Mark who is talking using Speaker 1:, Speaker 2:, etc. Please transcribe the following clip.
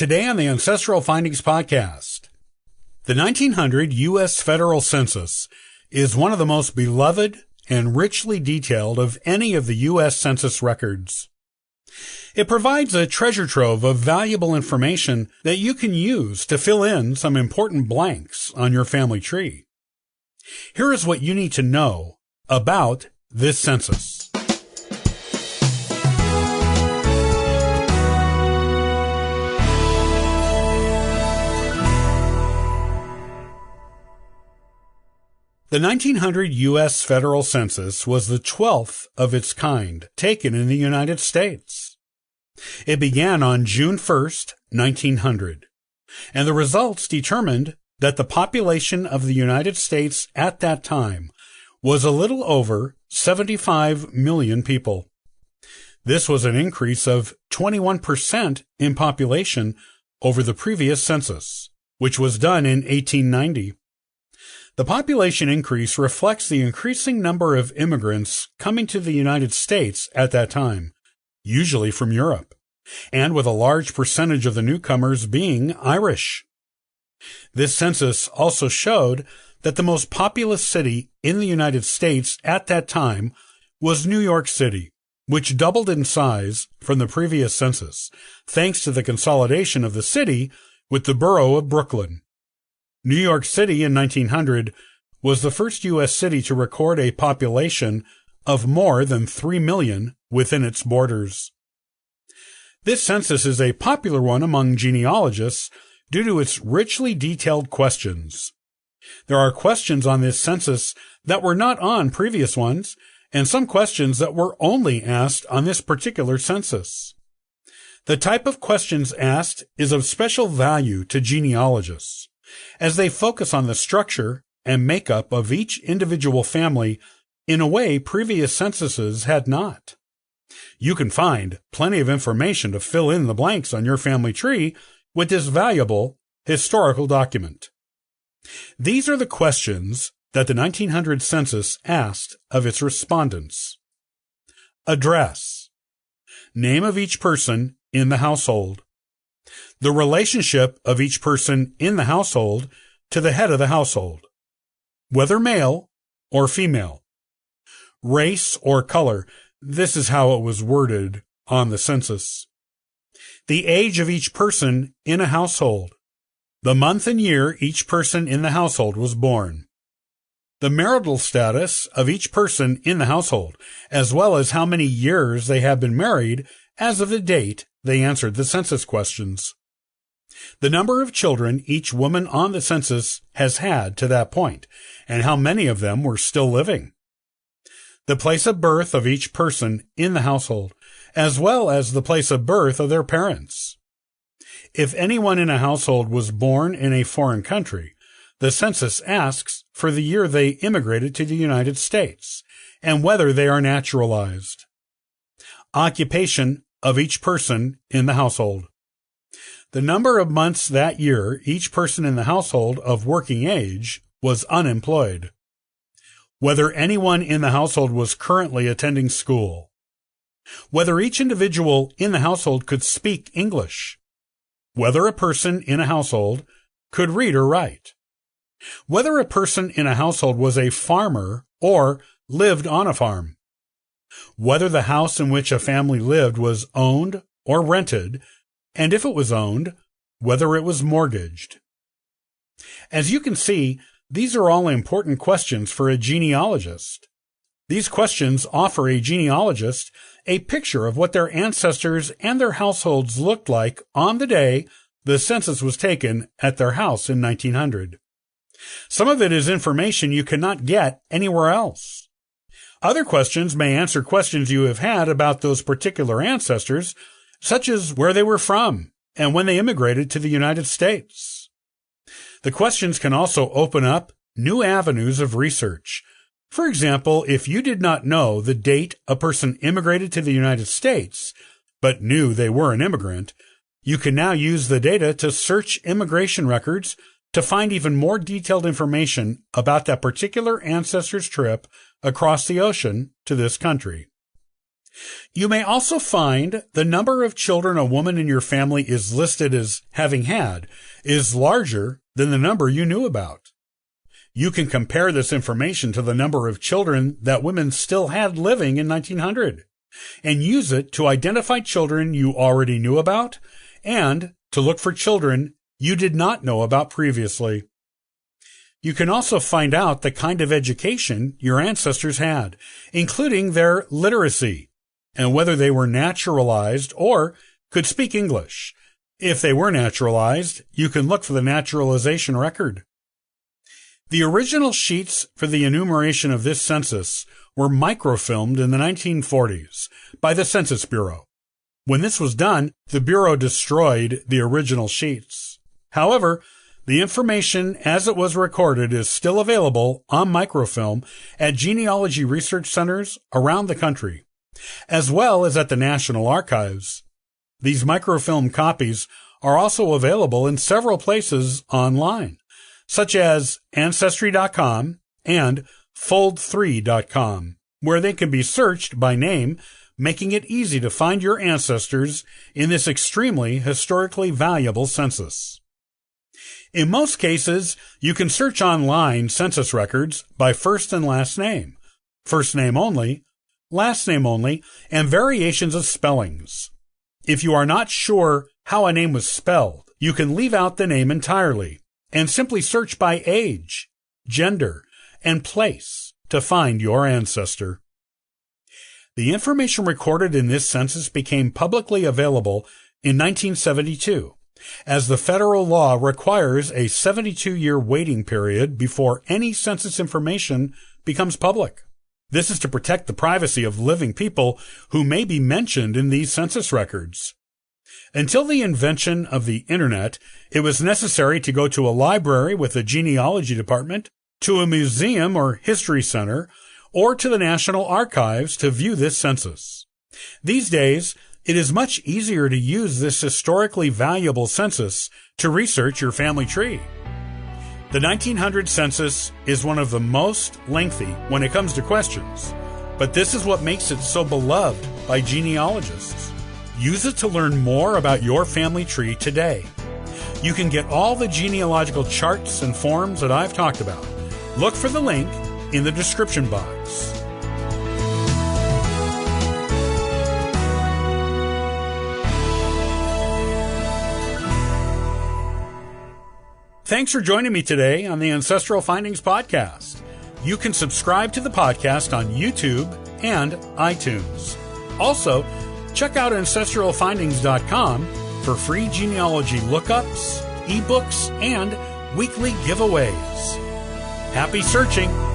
Speaker 1: Today on the Ancestral Findings Podcast, the 1900 U.S. Federal Census is one of the most beloved and richly detailed of any of the U.S. Census records. It provides a treasure trove of valuable information that you can use to fill in some important blanks on your family tree. Here is what you need to know about this census. The 1900 U.S. Federal Census was the 12th of its kind taken in the United States. It began on June 1st, 1900, and the results determined that the population of the United States at that time was a little over 75 million people. This was an increase of 21% in population over the previous census, which was done in 1890. The population increase reflects the increasing number of immigrants coming to the United States at that time, usually from Europe, and with a large percentage of the newcomers being Irish. This census also showed that the most populous city in the United States at that time was New York City, which doubled in size from the previous census, thanks to the consolidation of the city with the borough of Brooklyn. New York City in 1900 was the first U.S. city to record a population of more than 3 million within its borders. This census is a popular one among genealogists due to its richly detailed questions. There are questions on this census that were not on previous ones, and some questions that were only asked on this particular census. The type of questions asked is of special value to genealogists, as they focus on the structure and makeup of each individual family in a way previous censuses had not. You can find plenty of information to fill in the blanks on your family tree with this valuable historical document. These are the questions that the 1900 census asked of its respondents. Address. Name of each person in the household. The relationship of each person in the household to the head of the household, whether male or female. Race or color, this is how it was worded on the census. The age of each person in a household, the month and year each person in the household was born. The marital status of each person in the household, as well as how many years they have been married as of the date they answered the census questions. The number of children each woman on the census has had to that point, and how many of them were still living. The place of birth of each person in the household, as well as the place of birth of their parents. If anyone in a household was born in a foreign country, the census asks for the year they immigrated to the United States, and whether they are naturalized. Occupation of each person in the household. The number of months that year each person in the household of working age was unemployed. Whether anyone in the household was currently attending school. Whether each individual in the household could speak English. Whether a person in a household could read or write. Whether a person in a household was a farmer or lived on a farm. Whether the house in which a family lived was owned or rented, and if it was owned, whether it was mortgaged. As you can see, these are all important questions for a genealogist. These questions offer a genealogist a picture of what their ancestors and their households looked like on the day the census was taken at their house in 1900. Some of it is information you cannot get anywhere else. Other questions may answer questions you have had about those particular ancestors, such as where they were from and when they immigrated to the United States. The questions can also open up new avenues of research. For example, if you did not know the date a person immigrated to the United States, but knew they were an immigrant, you can now use the data to search immigration records to find even more detailed information about that particular ancestor's trip across the ocean to this country. You may also find the number of children a woman in your family is listed as having had is larger than the number you knew about. You can compare this information to the number of children that women still had living in 1900 and use it to identify children you already knew about and to look for children you did not know about previously. You can also find out the kind of education your ancestors had, including their literacy, and whether they were naturalized or could speak English. If they were naturalized, you can look for the naturalization record. The original sheets for the enumeration of this census were microfilmed in the 1940s by the Census Bureau. When this was done, the Bureau destroyed the original sheets. However, the information as it was recorded is still available on microfilm at genealogy research centers around the country, as well as at the National Archives. These microfilm copies are also available in several places online, such as Ancestry.com and Fold3.com, where they can be searched by name, making it easy to find your ancestors in this extremely historically valuable census. In most cases, you can search online census records by first and last name only, last name only, and variations of spellings. If you are not sure how a name was spelled, you can leave out the name entirely and simply search by age, gender, and place to find your ancestor. The information recorded in this census became publicly available in 1972, as the federal law requires a 72-year waiting period before any census information becomes public. This is to protect the privacy of living people who may be mentioned in these census records. Until the invention of the Internet, it was necessary to go to a library with a genealogy department, to a museum or history center, or to the National Archives to view this census. These days, it is much easier to use this historically valuable census to research your family tree. The 1900 census is one of the most lengthy when it comes to questions, but this is what makes it so beloved by genealogists. Use it to learn more about your family tree today. You can get all the genealogical charts and forms that I've talked about. Look for the link in the description box. Thanks for joining me today on the Ancestral Findings Podcast. You can subscribe to the podcast on YouTube and iTunes. Also, check out ancestralfindings.com for free genealogy lookups, ebooks, and weekly giveaways. Happy searching!